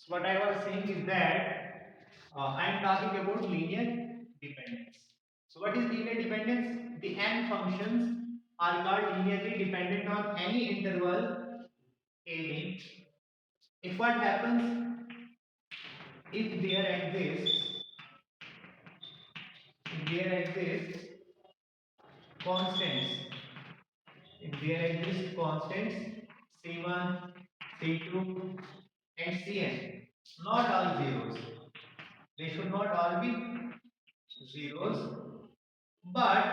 So what I was saying is that I am talking about linear dependence. So what is linear dependence? The n functions are called linearly dependent on any interval AB. If what happens, if there exists constants, if there exist constants C1, C2 and Cn, not all zeros. They should not all be zeros, but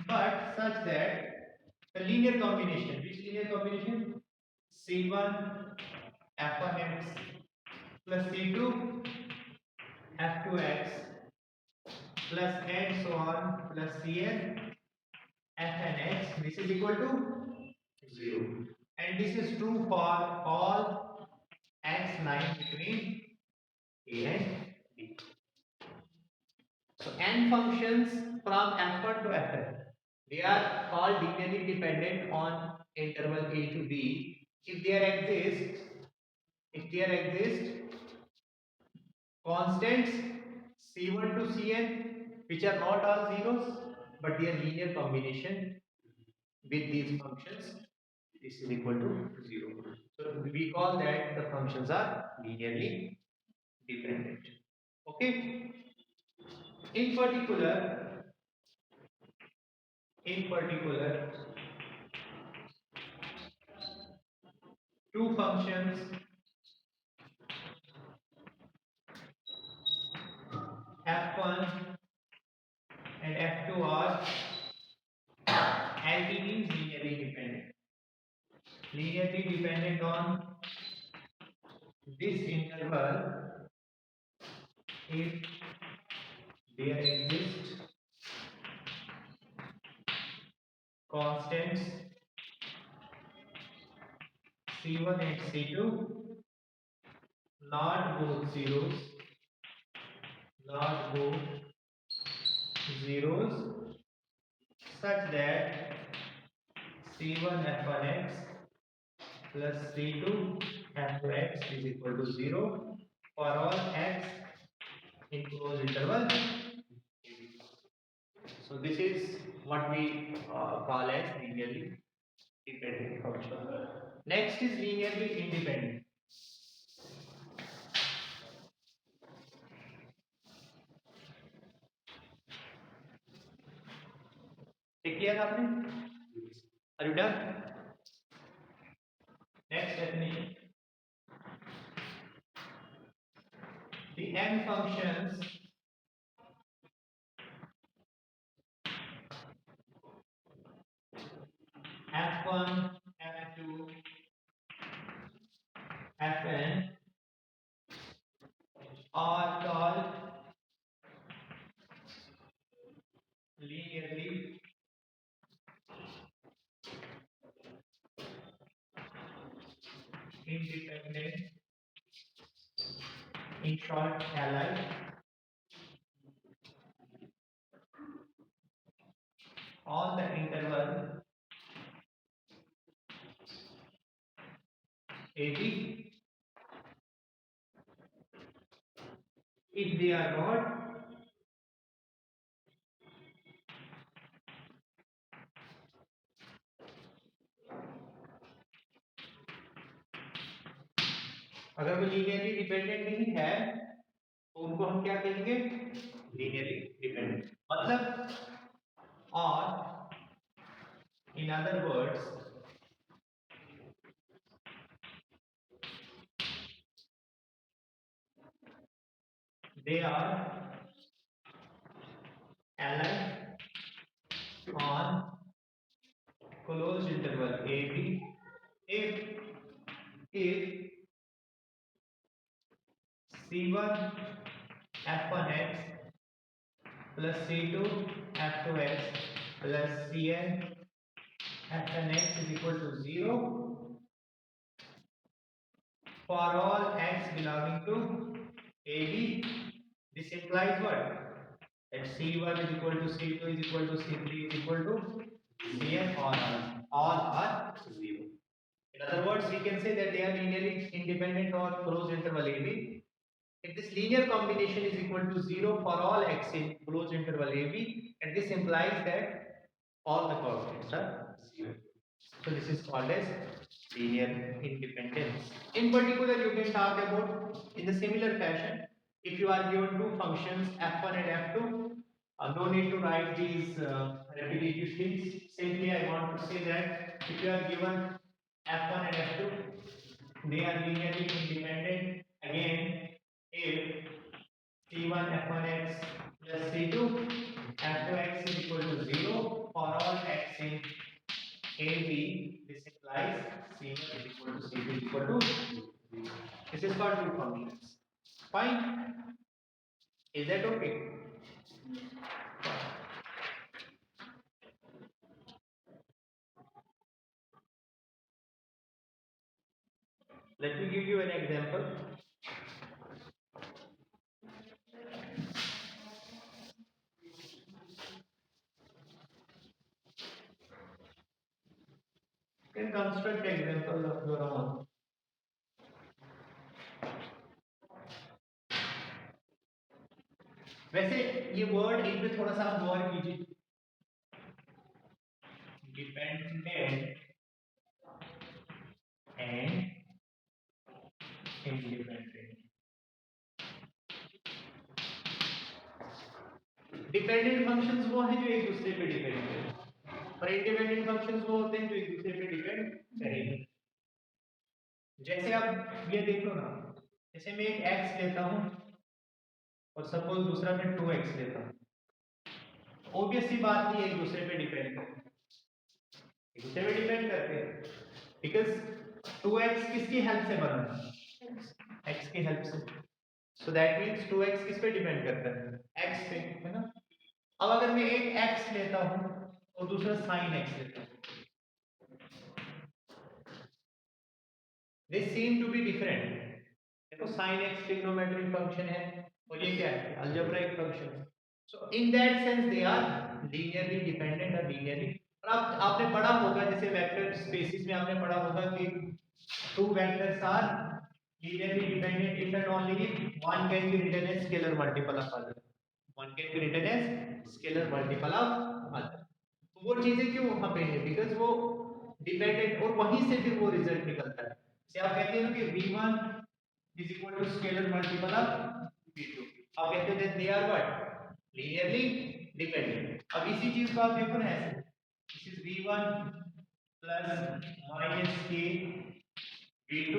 such that the linear combination, which linear combination? C1 f1x plus C2 f2x plus and so on plus Cn fn x, this is equal to 0, and this is true for all x lying between a and b. So n functions from f1 to fn, they are called linearly dependent on interval a to b if there exist constants c1 to cn which are not all zeros but their linear combination with these functions this is equal to 0. So we call that the functions are linearly dependent. Okay. In particular, in particular, two functions f1 and f2 are LP means linearly dependent. Linearly dependent on this interval if there exist constants C1 and C2, not both zeros, not both zeros, such that C1 f1x plus C2 f2x is equal to 0 for all x in closed interval. So this is what we call as linearly dependent function. Next is linearly independent. Take clear आपने? Are you done? Next definition. The n functions f1, f2, fn are called linearly independent, in short LI. On the interval AB, if they are not अगर वो linearly dependent नहीं है तो उनको हम क्या कहेंगे? Linearly dependent. मतलब और in other words they are aligned on closed interval AB if C1 f1x plus C2 f2x plus Cn fnx is equal to 0 for all x belonging to AB. This implies what? That C1 is equal to C2 is equal to C3 is equal to Cn, all are 0. In other words, we can say that they are linearly independent or closed interval AB. If this linear combination is equal to 0 for all x in closed interval AB, and this implies that all the coordinates are 0. So this is called as linear independence. In particular, you can talk about in the similar fashion. If you are given two functions f1 and f2, no need to write these repetitive things. Simply, I want to say that if you are given f1 and f2, they are linearly independent. Again, if c1 f1x plus c2 f2x is equal to 0 for all x in AB, this implies C1 is equal to C2 is equal to 0. This is called two functions. Fine. Is that okay? Let me give you an example. You can construct example of your own. वैसे ये word in पे थोड़ा सा आप गौर कीजिए. Dependent and independent. Dependent functions वो हैं जो एक दूसरे पे डिपेंड हैं और इंडिपेंडेंट फंक्शंस वो होते हैं जो एक दूसरे पे डिपेंड करेंगे. जैसे आप ये देख लो ना, जैसे मैं एक x लेता हूं और सपोज दूसरा मैं 2x लेता हूं, ऑब्वियस सी बात नहीं, एक दूसरे पे डिपेंड करते हैं, एक दूसरे पे डिपेंड करते हैं बिकॉज 2x किसकी हेल्प से बना है? x की हेल्प से. सो दैट मींस 2x किस पे डिपेंड करता है? x पे, है ना. अब अगर मैं एक x लेता हूं और दूसरा sin x लेता हूं, they seem to be different. देखो sin x ट्रिग्नोमेट्रिक फंक्शन है और ये क्या है? Algebraic function. So in that sense they are linearly dependent और लीनियरली. और आप आपने पढ़ा होगा जैसे वेक्टर स्पेसिस में आपने पढ़ा होगा कि two vectors are linearly dependent if and only if one can be written as scalar multiple of other. One can be written as scalar multiple of other. तो वो चीजें क्यों वहां पे है? बिकॉज वो डिपेंडेंट और वहीं से फिर वो रिजल्ट निकलता है. जैसे आप कहते हैं कि v1 is equal to scalar multiple of v2. आप कहते हैं that they are what? Linearly dependent. अब इसी चीज को आप देखो ना ऐसे, this is v1 plus minus k v2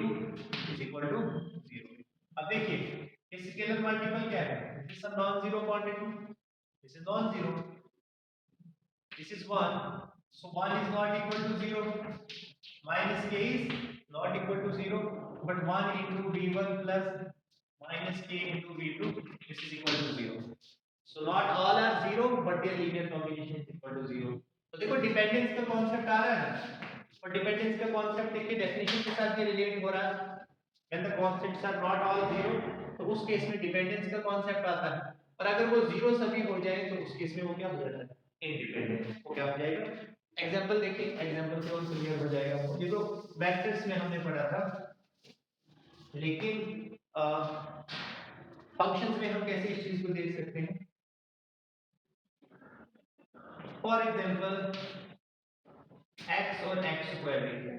is equal to 0. अब देखिए इस स्केलर मल्टीपल क्या है? This is a non zero quantity, this is non zero, this is 1, so 1 is not equal to 0, minus k is not equal to 0, but 1 into v1 plus minus k into v2, this is equal to 0. So not all are 0, but their linear combination is equal to 0. तो देखो dependence का concept आ रहा है ना, और dependence का concept देखिए definition के साथ ये रिलेट हो रहा है. when the constants are not all 0, तो उस केस में डिपेंडेंस का कॉन्सेप्ट आता है. और अगर वो 0 सभी हो जाए तो उस केस में वो क्या हो जाता है? इंडिपेंडेंट. वो क्या हो जाएगा? एग्जांपल देखिए, एग्जांपल से और क्लियर हो जाएगा. ये तो वेक्टर्स में हमने पढ़ा था, लेकिन फंक्शंस में हम कैसे इस चीज को देख सकते हैं? फॉर एग्जांपल x और x स्क्वायर देखिए,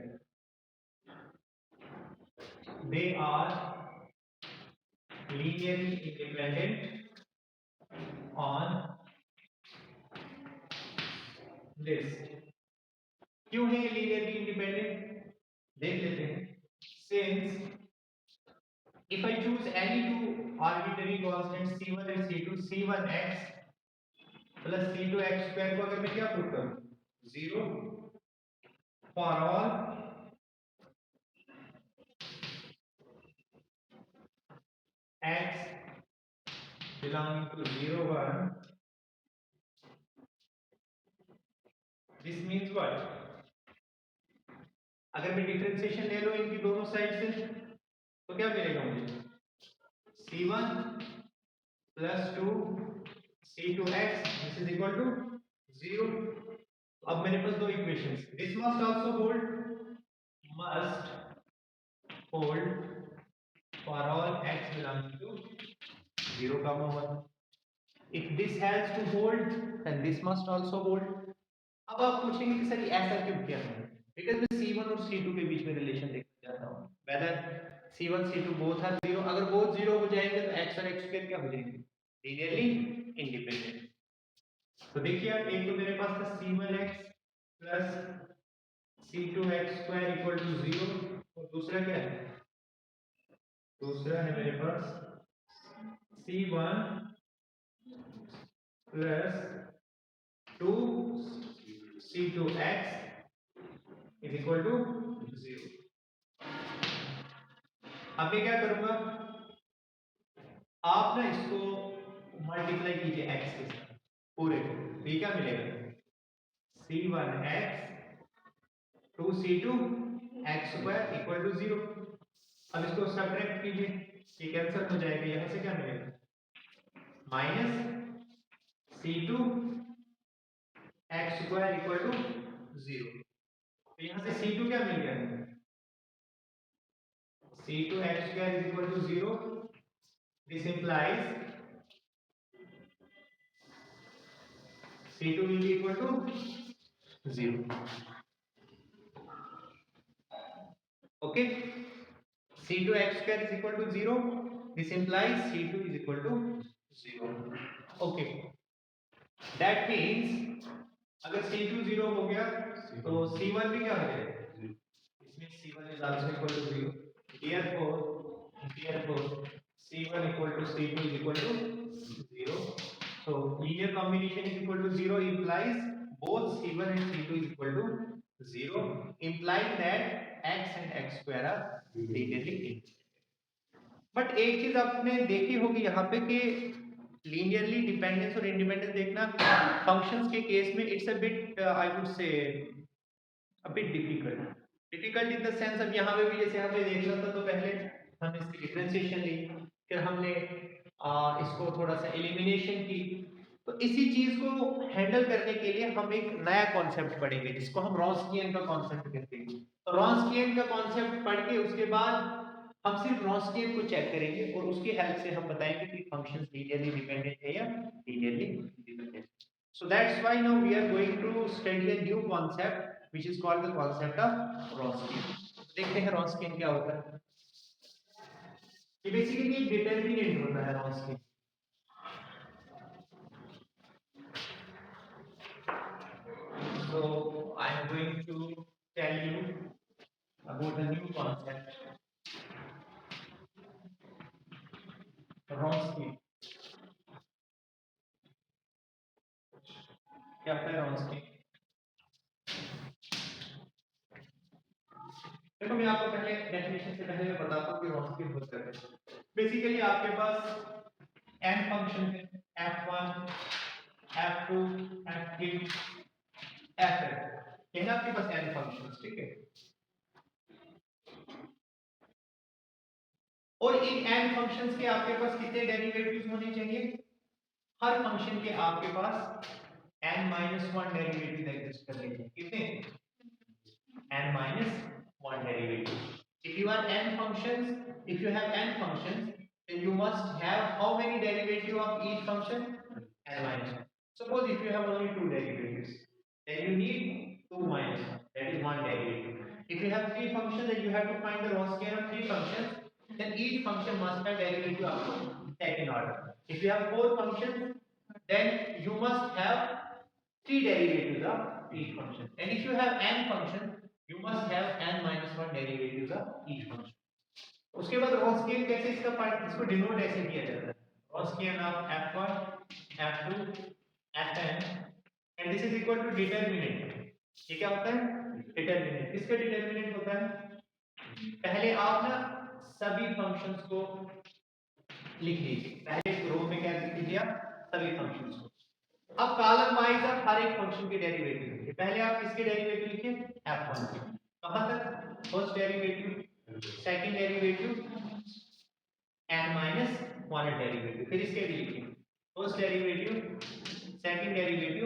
they are linearly independent on this. क्यों है ये linearly independent? देख लेते हैं. Since if I choose any two arbitrary constants c1 and c2, c1x plus c2x square को अगर मैं क्या पुट करूं? 0 for all x belonging to 0 1, this means what? अगर मैं डिफरेंशिएशन ले लो इनकी दोनों साइड से तो क्या मिलेगा मुझे? c1 plus 2 c2x this is equal to 0. अब मेरे पास दो equations, this must also hold must hold for all x belonging to 0, 1. If this has to hold, then this must also hold. अब आप पूछेंगे कि सर ऐसा क्यों किया हमने? बिकॉज मैं C1 और C2 के बीच में रिलेशन देखना चाहता हूँ. Whether C1 C2 both are 0. अगर both 0 हो जाएंगे तो x और x स्क्वायर क्या हो जाएंगे? Linearly independent. तो देखिए आप, एक तो मेरे पास था C1x plus C2x square equal to 0, और दूसरा क्या है? दूसरा है मेरे पास C1 plus 2C2x is equal to 0. अब मैं क्या करूंगा, आप ना इसको मल्टीप्लाई कीजिए x के साथ पूरे को, तो ये क्या मिलेगा? C1x 2C2x square equal to 0. अब इसको सब्ट्रैक्ट कीजिए, ये कैंसिल हो जाएगा, यहां से क्या मिलेगा? Minus C2 x square equal to 0. तो यहां से C2 क्या मिल गया? C2 x square is equal to 0. This implies C2 will be equal to 0. Okay. C2 x square is equal to 0. This implies C2 is equal to 0. Okay. That means अगर C2 0 हो गया तो C1 भी क्या हो जाएगा? इसमें C1 is also equal to 0. Therefore C1 equal to C2 is equal to 0. So linear combination is equal to 0 implies both C1 and C2 is equal to 0, implying that x and x square are linearly independent. But एक चीज आपने देखी होगी यहाँ पे कि linearly dependence और independence देखना फंक्शंस के केस में it's a bit I would say a bit difficult in the sense, अब यहाँ पे भी जैसे हमने देखना था तो पहले हमने इसकी डिफरेंशिएशन ली, फिर हमने इसको थोड़ा सा एलिमिनेशन की, तो इसी चीज को हैंडल करने के लिए हम एक नया कॉन्सेप्ट पढ़ेंगे जिसको हम रॉन्स्कियन का कॉन्सेप्ट कहते हैं. तो रॉन्स्कियन का कॉन्सेप्ट पढ़ के उसके बाद हम सिर्फ रॉन्स्कियन को चेक करेंगे और उसकी हेल्प से हम बताएंगे कि फंक्शंस लीनियरली डिपेंडेंट है या linearly independent. So that's why now we are going to study a new concept which is called the concept of Wronskian. देखते हैं Wronskian क्या होता है. ये बेसिकली एक डिटरमिनेंट होता है Wronskian. So I am going to tell you about the new concept Wronskian. क्या होता है Wronskian? देखो मैं आपको पहले डेफिनेशन से पहले मैं बताता हूँ कि Wronskian होता है. बेसिकली आपके पास n फंक्शन है, f1 f2 f3 fn, ये ना आपके पास n फंक्शंस, ठीक है. और इन n फंक्शंस के आपके पास कितने डेरिवेटिव्स होने चाहिए? हर फंक्शन के आपके पास n-1 डेरिवेटिव एग्जिस्ट करने चाहिए. कितने? n-1 derivative. If you are n functions, if you have n functions, then you must have how many derivatives of each function? n-1. Suppose if you have only 2 derivatives, then you need 2 minus 1, that is 1 derivative. If you have 3 functions, then you have to find the Wronskian of 3 functions, then each function must have derivative of second order. If you have 4 functions, then you must have 3 derivatives of each function. And if you have n functions, you must have n-1 derivatives of each function. उसके बाद Wronskian कैसे इसका part, इसको denote ऐसे किया जाता है, Wronskian of f1 f2 fn, and this is equal to determinant. ये क्या होता है? डिटरमिनेंट. किसका डिटरमिनेंट होता है? पहले आप ना सभी फंक्शंस को लिख लीजिए, पहले रो में क्या लिख लीजिए आप? सभी फंक्शंस को. अब कॉलम वाइज आप हर एक फंक्शन के डेरिवेटिव लिखिए. पहले आप किसके डेरिवेटिव लिखिए? f1 के. कहां तक? First derivative, second derivative n-1 derivative, फिर इसके भी लिखिए. First derivative, second derivative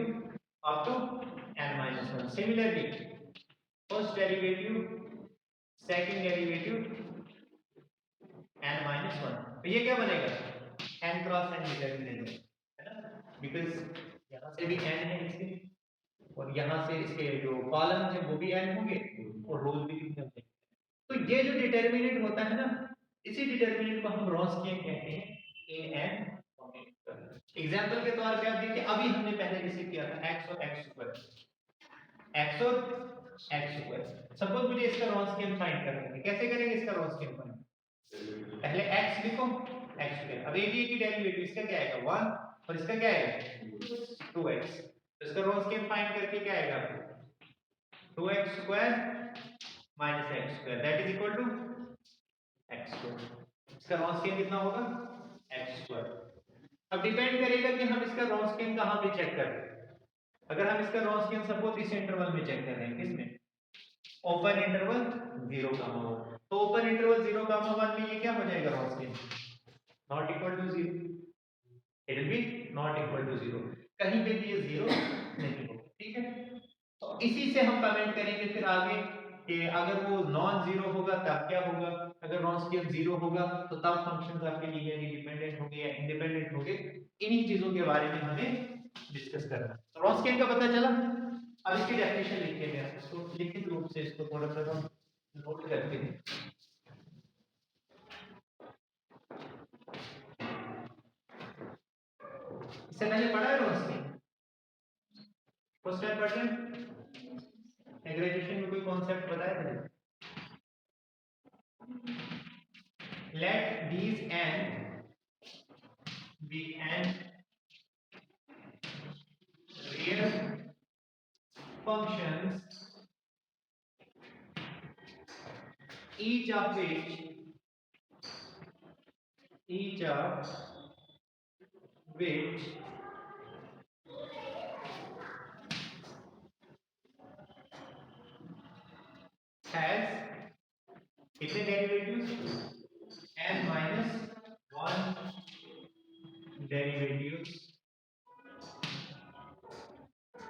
up to n-1. Similarly first derivative, second derivative n minus one, तो ये क्या बनेगा n क्रॉस n डिटर्मिनेंट है ना, बिकॉज यहाँ से भी n है इसके और यहाँ से इसके जो कॉलम है वो भी n होंगे और रोज भी कितने होंगे। तो ये जो डिटर्मिनेंट होता है ना, इसी डिटर्मिनेंट को हम रॉन्स्कियन कहते हैं an। एग्जांपल के तौर पे आप देखिए, अभी हमने पहले जैसे किया था x और x स्क्वायर, x और x स्क्वायर। सपोज मुझे इसका रॉन्स्कियन फाइंड करना है, कैसे करेंगे इसका रॉन्स्कियन फाइंड? पहले x लिखो, x स्क्वायर, अब एक की डेरिवेटिव इसका क्या आएगा 1 और इसका क्या आएगा 2x, तो इसका रॉन्स्कियन फाइंड करके क्या आएगा 2x square minus x square that is equal to x square. इसका रॉन्स्कियन कितना होगा x स्क्वायर। अब डिपेंड करेगा कि हम इसका रॉन्स्कियन कहां पे चेक कर रहे हैं। अगर हम इसका रॉन्स्कियन सपोज इस इंटरवल में चेक कर रहे हैं, किसमें, ओपन इंटरवल 0, तो ओपन इंटरवल 0, 1 में ये क्या हो जाएगा Wronskian not equal to 0, it will be not equal to 0, कहीं पे भी ये 0 नहीं होगा। ठीक है, तो इसी से हम कमेंट करेंगे फिर आगे कि अगर वो नॉन जीरो होगा तब क्या होगा, अगर रॉन्स्कियन 0 होगा तो तब फंक्शंस आपके लीनियरली डिपेंडेंट होंगे या इंडिपेंडेंट होंगे। इन्हीं चीजों के बारे में हमें डिस्कस करना है। तो रॉन्स्कियन का पता चला, अब इसकी डेफिनेशन लिखेंगे, इसको लिखित रूप से इसको थोड़ा सा हम नोट करते हैं। इससे पहले पढ़ा है रॉन्स्कियन, फर्स्ट टाइम पढ़ रहे हैं, ग्रेजुएशन में कोई कॉन्सेप्ट बताया था? Let these n be n real functions, each of which has कितने derivatives n minus 1 derivatives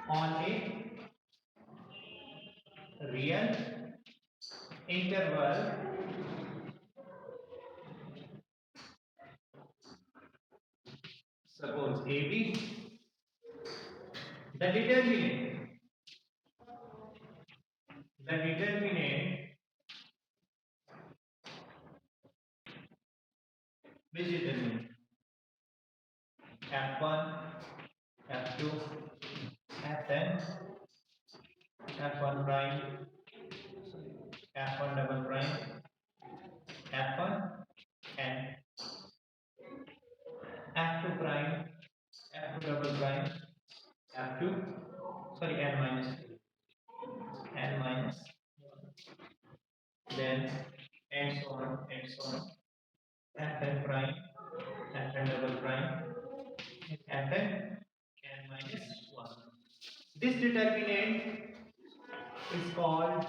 on a real interval suppose AB, the determinant which determinant f1 f2 fn f1 prime f1 double prime f1 and f2 prime f2 double prime f2 sorry n minus 2 n minus then and so on fn prime fn double prime fn n minus 1. This determinant is called